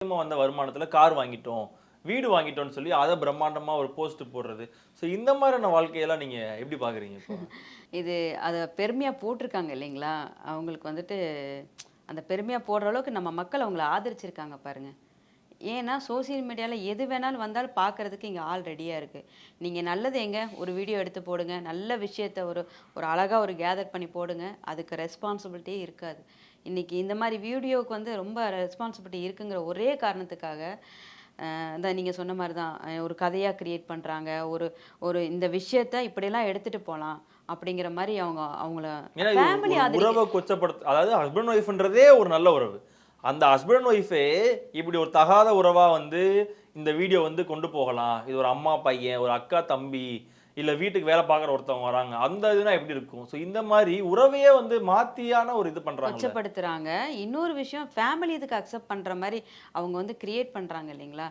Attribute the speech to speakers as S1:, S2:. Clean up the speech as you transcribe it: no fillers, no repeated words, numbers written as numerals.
S1: வந்த வருமானத்துல கார் வாங்கிட்டோம், வீடு வாங்கிட்டோம்னு சொல்லி அத பிரம்மாண்டமா ஒரு போஸ்ட் போடுறது. சோ இந்த மாதிரியான வாழ்க்கையெல்லாம் நீங்க எப்படி பாக்குறீங்க இப்போ?
S2: இது அத பெருமையா போட்டிருக்காங்க இல்லைங்களா? அவங்களுக்கு வந்துட்டு அந்த பெருமையா போடுற அளவுக்கு நம்ம மக்கள் அவங்கள ஆதரிச்சிருக்காங்க பாருங்க. ஏன்னா சோசியல் மீடியால எது வேணாலும் வந்தாலும் பார்க்கறதுக்கு இங்க ஆள் ரெடியா இருக்கு. நீங்க நல்லது எங்க ஒரு வீடியோ எடுத்து போடுங்க. நல்ல விஷயத்த ஒரு ஒரு அழகா ஒரு கேதர் பண்ணி போடுங்க. அதுக்கு ரெஸ்பான்சிபிலிட்டியே இருக்காது. இன்னைக்கு இந்த மாரி வீடியோவுக்கு வந்து ரொம்ப ரெஸ்பான்சிபிலிட்டி இருக்குங்கிற ஒரே காரணத்துக்காக, அதான் நீங்க சொன்ன மாரி தான். ஒரு கதையா கிரியேட் பண்றாங்க. ஒரு ஒரு இந்த விஷயத்த இப்படியெல்லாம் எடுத்துட்டு போலாம். அப்படிங்கிற மாரி அவங்கள
S1: ஏன்னா இது
S2: ஃபேமிலி
S1: ஒரு
S2: ஆதரிக்க
S1: உறவை கொச்சப்படுத்த அதாவது ஹஸ்பண்ட் ஒய்ஃப்ன்றதே ஒரு நல்ல உறவு. அந்த ஹஸ்பண்ட் ஒய்ஃபே இப்படி ஒரு தகாத உறவா வந்து இந்த வீடியோ வந்து கொண்டு போகலாம். இது ஒரு அம்மா பையன், ஒரு அக்கா தம்பி, இல்ல வீட்டுக்கு வேலை பார்க்குற ஒருத்தவங்க வராங்க. அந்த இதுனா எப்படி இருக்கும்? சோ இந்த மாரி உறவையே வந்து மாத்தியான ஒரு இது பண்றாங்கல்ல.
S2: கொச்சப்படுத்துறாங்க. இன்னொரு விஷயம் ஃபேமிலி இதுக்கு அக்செப்ட் பண்ற மாரி அவங்க வந்து கிரியேட் பண்றாங்க இல்லைங்களா?